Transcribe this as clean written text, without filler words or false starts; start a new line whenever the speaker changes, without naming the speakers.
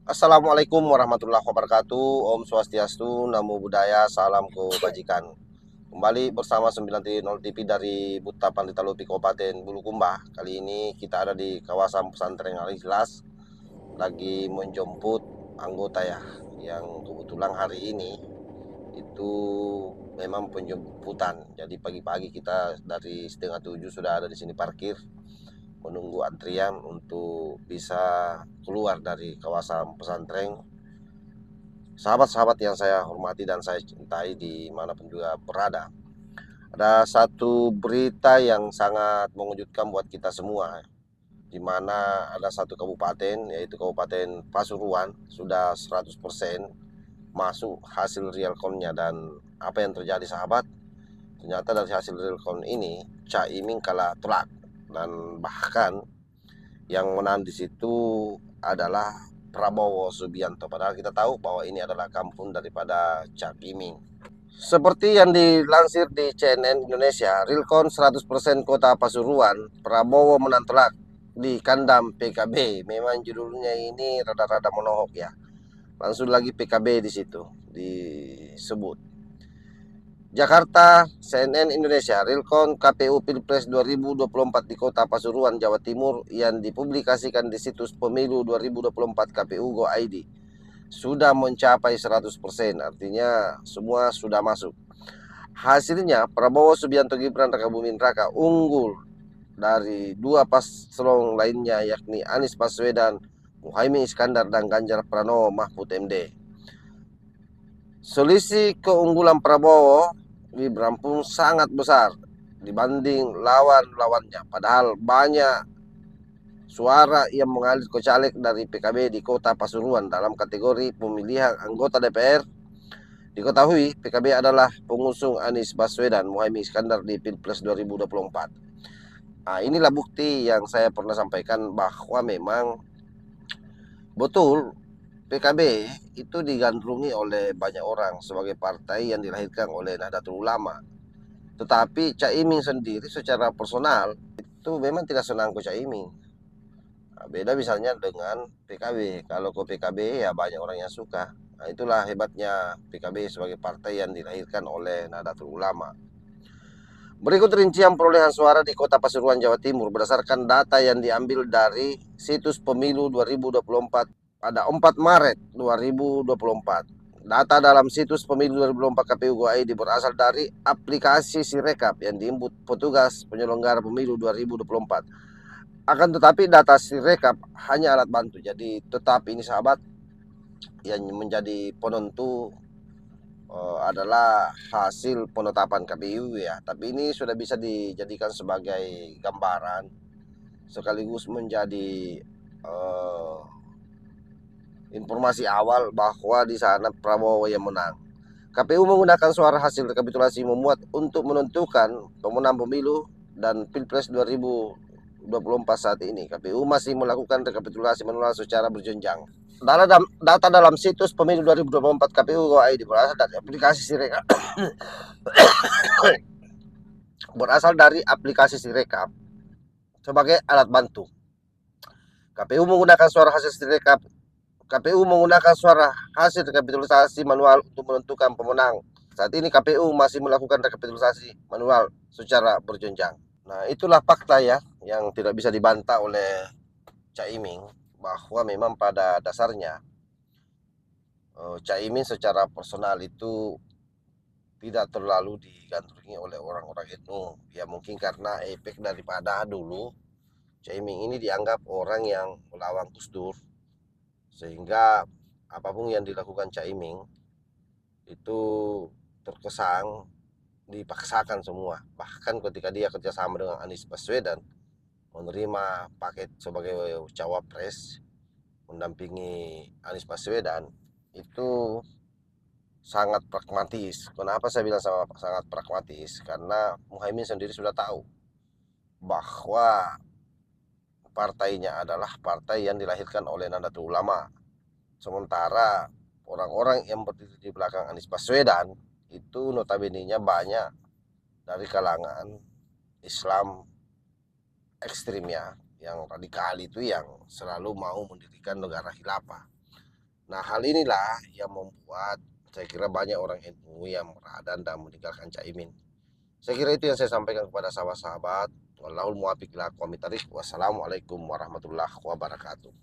Assalamualaikum warahmatullahi wabarakatuh. Om Swastiastu, Namo Buddhaya, Salam Kebajikan. Kembali bersama 90 TV dari Buta Pandita Lupi Kabupaten Bulukumba. Kali ini kita ada di kawasan pesantren Al-Ikhlas, lagi menjemput anggota ya, yang kebetulan hari ini itu memang penjemputan. Jadi pagi-pagi kita dari setengah 7 sudah ada di sini parkir, menunggu antrian untuk bisa keluar dari kawasan pesantren. Sahabat-sahabat yang saya hormati dan saya cintai dimanapun juga berada, ada satu berita yang sangat mengejutkan buat kita semua, di mana ada satu kabupaten, yaitu Kabupaten Pasuruan, sudah 100% masuk hasil real count-nya. Dan apa yang terjadi sahabat? Ternyata dari hasil real count ini, Caimin kalah telak. Dan bahkan yang menang di situ adalah Prabowo Subianto. Padahal kita tahu bahwa ini adalah kampung daripada Cak Imin. Seperti yang dilansir di CNN Indonesia, Realcon 100% Kota Pasuruan, Prabowo menang telak di kandang PKB. Memang judulnya ini rada-rada menohok ya. Langsung lagi PKB di situ disebut. Jakarta, CNN Indonesia, Realcon KPU Pilpres 2024 di Kota Pasuruan, Jawa Timur yang dipublikasikan di situs Pemilu 2024 KPU Go ID sudah mencapai 100%, artinya semua sudah masuk. Hasilnya Prabowo Subianto Gibran Rakabuming Raka unggul dari dua paslon lainnya, yakni Anies Baswedan, Muhaimin Iskandar, dan Ganjar Pranowo Mahfud MD. Selisih keunggulan Prabowo Gibran pun sangat besar dibanding lawan-lawannya. Padahal banyak suara yang mengalir ke caleg dari PKB di Kota Pasuruan dalam kategori pemilihan anggota DPR. Diketahui PKB adalah pengusung Anies Baswedan Muhaimin Iskandar di Pilpres 2024. Nah, inilah bukti yang saya pernah sampaikan bahwa memang betul PKB itu digandrungi oleh banyak orang sebagai partai yang dilahirkan oleh Nahdlatul Ulama. Tetapi Caimin sendiri secara personal itu memang tidak senang ke Caimin. Nah, beda misalnya dengan PKB. Kalau ke PKB ya banyak orang yang suka. Nah, itulah hebatnya PKB sebagai partai yang dilahirkan oleh Nahdlatul Ulama. Berikut rincian perolehan suara di Kota Pasuruan, Jawa Timur berdasarkan data yang diambil dari situs Pemilu 2024 pada 4 Maret 2024. Data dalam situs Pemilu 2024 KPU Go ID berasal dari aplikasi Sirekap yang diinput petugas penyelenggara Pemilu 2024. Akan tetapi data Sirekap hanya alat bantu. Jadi tetap ini sahabat, yang menjadi penentu adalah hasil penetapan KPU ya. Tapi ini sudah bisa dijadikan sebagai gambaran sekaligus menjadi informasi awal bahwa di sana Prabowo yang menang. KPU menggunakan suara hasil rekapitulasi memuat untuk menentukan pemenang pemilu dan Pilpres 2024 saat ini. KPU masih melakukan rekapitulasi manual secara berjenjang. Data dalam situs Pemilu 2024 KPU Go ID berasal dari aplikasi Sirekap. berasal dari aplikasi Sirekap sebagai alat bantu. KPU menggunakan suara hasil Sirekap. KPU menggunakan suara hasil rekapitulasi manual untuk menentukan pemenang. Saat ini KPU masih melakukan rekapitulasi manual secara berjenjang. Nah, itulah fakta ya yang tidak bisa dibantah oleh Caimin, bahwa memang pada dasarnya Caimin secara personal itu tidak terlalu digandrungi oleh orang-orang NU. Ya mungkin karena efek daripada dulu Caimin ini dianggap orang yang melawan Gus Dur, sehingga apapun yang dilakukan Caimin itu terkesan dipaksakan semua. Bahkan ketika dia kerjasama dengan Anies Baswedan, menerima paket sebagai cawapres mendampingi Anies Baswedan, itu sangat pragmatis. Kenapa saya bilang sangat pragmatis? Karena Muhaimin sendiri sudah tahu bahwa partainya adalah partai yang dilahirkan oleh Nahdlatul Ulama. Sementara orang-orang yang berdiri di belakang Anies Baswedan itu notabene-nya banyak dari kalangan Islam ekstrim ya, yang radikal itu yang selalu mau mendirikan negara khilafah. Nah, hal inilah yang membuat saya kira banyak orang NU yang meradang dan meninggalkan Caimin. Saya kira itu yang saya sampaikan kepada sahabat-sahabat. Wallahul muwaffiq ila aqwamit thoriq. Wassalamualaikum warahmatullahi wabarakatuh.